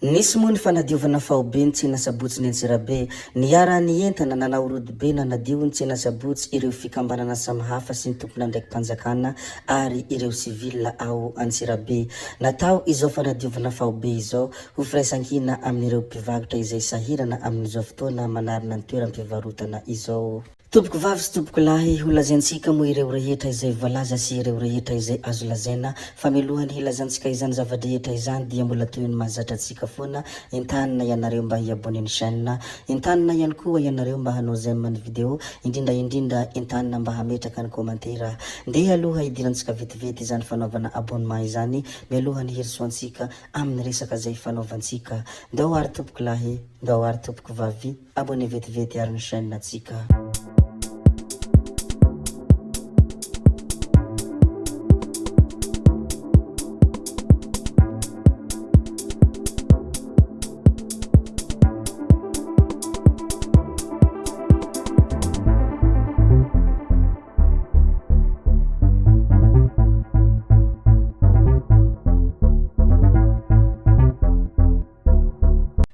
Nisy moa ny fanadiovana faobe ny tsena sabotsy ny Antsirabe, niara-ny entana nanao be nanadio ny tsena sabotsy ireo fikambanana samihafa sy ny tompona ndraiky mpanjakana ary ireo sivila ao Antsirabe. Natao izao fanadiovana faobe izao ho firaisankina amin'ireo mpivarotra izay sahirana amin'izao fotoana manarina ny toeram-pivarotana izao. Tompoko vavy sy tompoko lahy ho lazaintsika moa ireo rehetra izay voalaza sy ireo rehetra izay azo lazaina fa milohany hilazantsika izany zava-drehetra izany dia mbola toy ny mahazatra antsika foana entanina ianareo mba hiabone ny chaîne, entanina ihany koa ianareo mba hanao j'aime ny video, indrindra entanina mba hametraka ny komantera. Ndeha aloha hidirantsika vetivety izany fanaovana abonnement izany mialohany herisoantsika amin'ny resaka zay fanaovantsika. Ndao ary tompoko lahy, ndao ary tompoko vavy, abone vetivety ary ny chaîne atsika.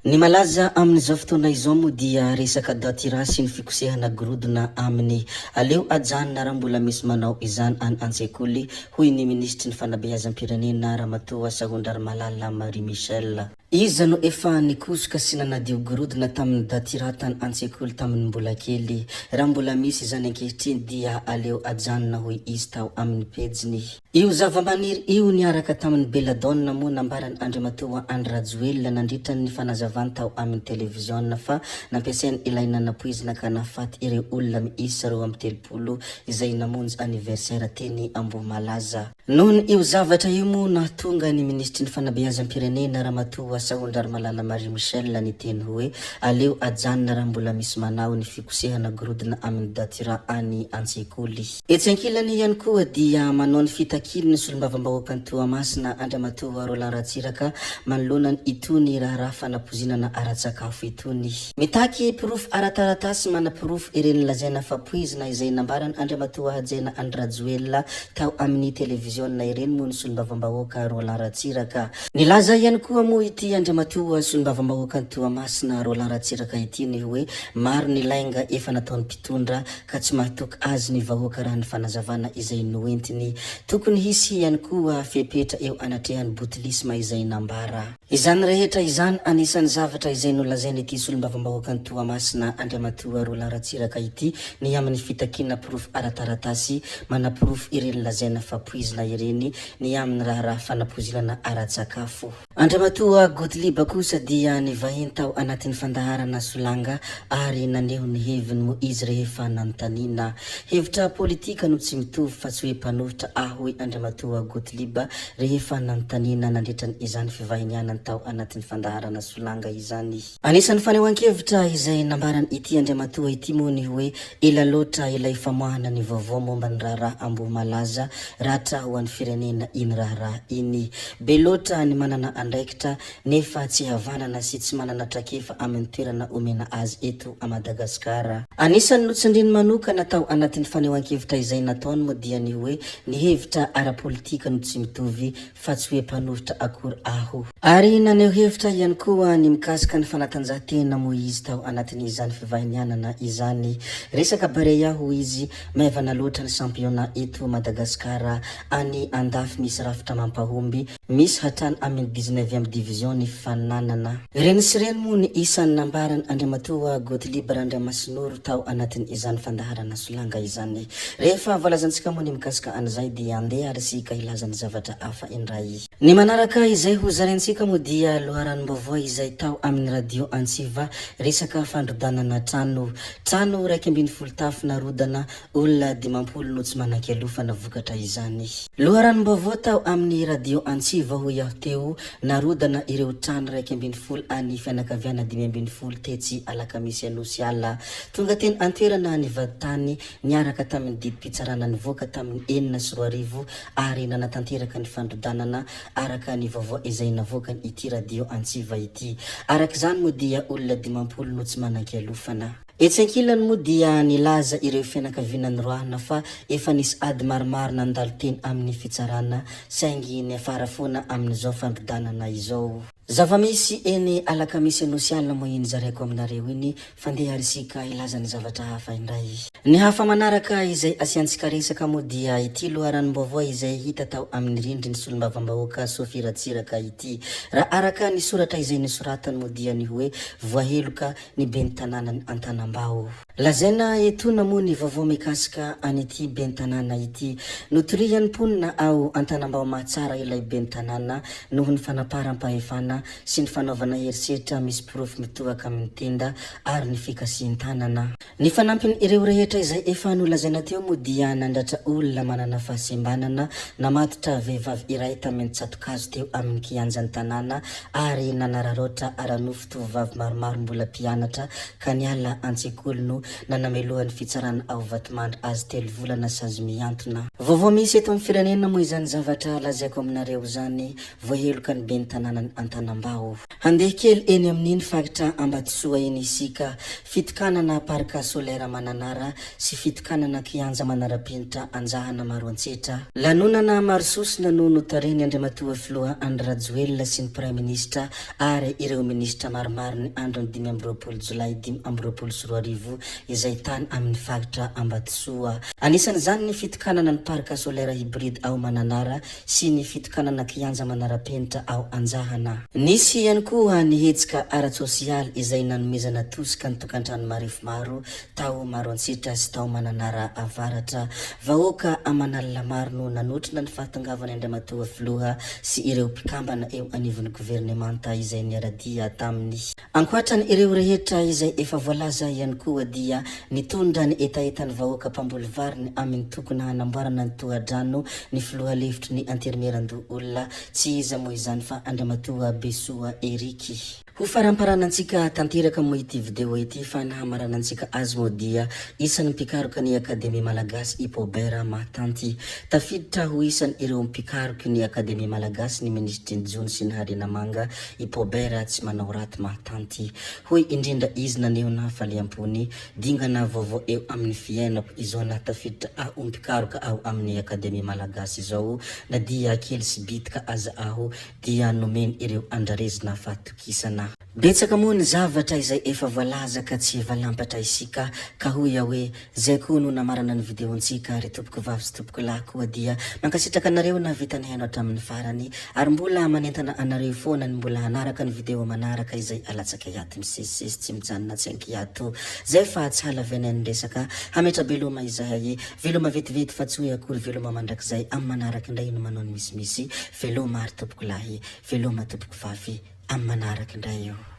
Ny malaza amin'izao fotoana izao moa dia resaka datira sy ny fikosehana gorodona amin'ny aleo ajanona raha mbola misy manao izany any an-tsekoly hoy ny ministry ny fanabeazam-pirenena Ramatoa Sahondrarmalala Marie Michel. Izy no efa nikosoka sy nanadio gorodona tamin'ny datira tany an-tsekoly tamin'ny mbola kely. Raha mbola misy izany ankehitriny dia aleo ajanona hoy izy tao amin'ny pejiny. Io zava-maniry io niaraka tamin'ny Beladonna moa nambarany Andriamatoa Andry Rajoelina nandritra ny fanazavana tao amin'ny televiziona fa nampiasainy ilaina napoizina ka nafaty ireo olona miisa 20 izay namonjy anniversaire teny Ambohimalaza. Nohon io zavatra io moa nahatonga ny ministry ny fanabeazam-pirenena Ramatoa Sahondrarmalala Marie Michel ny teny hoe aleo ajanona raha mbola misy manao ny fikosehana gorodona amin'ny datira any an-tsekoly. Etsy ankilany ihany koa dia manao ny fitakiliny solombavam-bahoaka ny Toamasina Andriamatoa Roland Ratsiraka manoloana itony raha fanapozinana ara-tsakafo itony. Mitaky pirofo ara-taratasy mana pirofo ireny lazaina fapoizina izay nambarany Andriamatoa Hajena Andry Rajoelina tao amin'ny televiziona ireny moa ny solombavam-bahoaka Roland Ratsiraka. Nilaza ihany koa moa ity Andriamatoa solombavam-bahoaka ny Toamasina Roland Ratsiraka ity ny hoe maro ny lainga efa nataony mpitondra ka tsy mahatoky azy ny vahoaka raha ny fanazavana izay noentiny. Tokony hisy ihany koa fepetra eo anatrehan'ny botilisma izay nambara. Izany rehetra izany anisan'ny zavatra izay nolazainy ity solombavam-bahoaka ny Toamasina Andriamatoa Roland Ratsiraka ity ny amin'ny fitakina pirofo ara-taratasy mana pirofo ireny lazaina fapoizina ireny ny amin'ny raha fanapozinana ara-tsakafo. Andriamatoa Gottlieb kosa dia nivahiny tao anatin'ny fandaharana Solanga ary naneho ny heviny moa izy rehefa nanontaniana. Hevitra politika no tsy mitovy fa tsy hoe mpanohitra ahoy Andriamatoa Gottlieb rehefa nanontaniana nandritran izany fivahinianany tao anatin'ny fandaharana Solanga izany. Anisan'ny fanehoan-kevitra izay nambarany ity Andriamatoa ity moa ny hoe ela loatra ilay famoahana ny vaovao momba ny raha Ambohimalaza ratra ho an'ny firenena iny raha iny. Be loatra ny manana andraikitra nefa tsy havanana sy tsy manana trakefa amin'ny toerana omena azy eto a Madagasikara. Anisan'ny notsindriny manokana tao anatin'ny fanehoan-kevitra izay nataony moa dia ny hoe ny hevitra ara-politika no tsy mitovy fa tsy hoe mpanohitra akory aho. Ary naneho hevitra ihany koa ny mikasika ny fanatanjahantena moa izy tao anatin' izany fivahinianana izany. Resaka bare aho izy maivana loatra ny championnat eto Madagasikara any andafy misy rafitra mampahomby misy hatrany amin'ny 19e division ny fananana. Reny sy reny moa ny isan'ny nambarany Andriamatoa Gottlieb Randriamasinoro tao anatin' izany fandaharana Solanga izany. Rehefa voalazantsika moa ny mikasika an'izay dia andeha ary sika ilazany zavatra hafa indray. Ny manaraka izay ho zaraintsika moa dia loharanom-baovao izay tao amin'ny radio Antsiva resaka fandrodanana trano 212 tafo narodana olona 20 no tsy manan-kialofana vokatra izany. Loharanom-baovao tao amin'ny radio Antsiva ho iaho teo narodana ireo trano 212 any fianakaviana 512 tetsy alakamisy anosy ala. Tonga teny antoerana ny vaditany niaraka tamin'ny didim-pitsarana nivoaka tamin'ny 4 ary nanatanteraka ny fandrodanana araka ny vaovao izay navoaka ity radio Antsiva ity. Araka izany moa dia olona 50 no tsy manan-kialofana. Etsy ankilany moa dia nilaza ireo fianakaviana niroahana fa efa nisy ady maromaro nandalo teny amin'ny fitsarana saingy ny afara foana amin'izao fandrodanana izao. Zava-misy eny alakamisy anosialina moa iny zareko aminareo iny fandeha arisika ilazany zavatra hafa indray. Ny hafa manaraka izay asiantsika resaka moa dia ity loharanom-baovao izay hita tao amin'ny rindriny solombavam-bahoaka Sofia Ratsiraka ity. Raha araka ny soratra izay nisoratany moa dia ny hoe voaheloka ny ben'ny tanàna ny Antanambao. Lazaina etona moa ny vaovao mikasika an'ity ben'ny tanàna ity. Notorian'ny mponina ao Antanambao mahatsara ilay ben'ny tanàna noho ny fanaparam-pahefana sy ny fanaovana herisetra misy profy mitohaka amin'ny tenda ary ny fikasihan-tanana. Ny fanampiny ireo rehetra izay efa nolazaina teo moa dia nandratra olona manana fahasembanana namatotra vehivavy iray tamin'ny tsatokazo teo amin'ny kianjan'ny tanàna ary nanararoatra aranofo tovovavy maromaro mbola mpianatra ka niala an-tsekoly no nanamelohan'ny fitsarana ao Vatomandry azy 3 volana sazy miantona. Vaovao misy eto amin'ny firenena moa izany zavatra lazaiko aminareo zany voaheloka ny ben'ny tanàna ny Antanambao. Handeha kely eny amin'iny fakitra Ambatsoa eny isika, fitokanana parka solaire Mananara sy fitokanana kianja manara-penitra anjahana maro antsetra. Lanonana maro sosina no notareny Andriamatoa Filoha Andry Rajoelina sy ny Prime Ministra ary ireo ministra maromaro ny andro 5 Jolay 2024 izay tany amin'ny fakitra Ambatsoa. Anisan'izany ny fitokanana ny parka solaire hybride ao Mananara sy ny fitokanana kianja manara-penitra ao Anjahana. Nisy ihany koa ny hetsika ara-tsosialy izay nanomezana tosika ny tokantrano marefo maro tao maro antsitra sy tao Mananara avaratra. Vahoaka Amanalina maro no nanotrona ny fahatongavany Andriamatoa Filoha sy ireo mpikambana eo anivon'ny governemanta izay niaradia taminy. Ankoatran ireo rehetra izay efa voalaza ihany koa dia nitondra ny etaetan'ny vahoaka mpamboly variny amin'ny tokony hanamboarana ny tohadrano ny filoha lefitry ny anterimeran-doha olona tsy iza moa izany fa Andriamatoa Besoa Eriky. Ho faramparanansika tanteraka moa ity video ity fa nahamaranantsika azy moa dia isan'ny mpikaroka ny Akademia Malagasy Ipobera Mahatanty. Tafiditra ho isan'ny ireo mpikaroka ny Akademia Malagasy ny Ministry Jony sy ny Harenamanga Ipobera tsy manao raty Mahatanty. Hoy indrindra izy naneho na faliam-pony dingana vaovao eo amin'ny fiainako izao na tafiditra aho mpikaroka ao amin'ny Akademia Malagasy izao na dia kely sy bitika aza aho dia nomeny ireo andrarezina fahatokisana. Betsaka moa ny zavatra izay efa voalaza ka tsy valampatra isika ka hoy hoe zay koa no namarana ny videontsika ry tompoko vavy sy tompoko lahy koa dia mankasitraka anareo na vitany haino hatramin'ny farany ary mbola manentana anareo foana ny mbola hanaraka ny video manaraka izay alatsaka hiato misesisesy tsy mijanona tsy ankiato zay fa tsy halavena ny resaka hametra beloma izahay veloma vetivety fa tsy hoe akory veloma mandrakizay amin'ny manaraka indray no manao ny misimisy veloma ary tompoko lahy veloma tompoko vavy amin'ny manaraka indray io.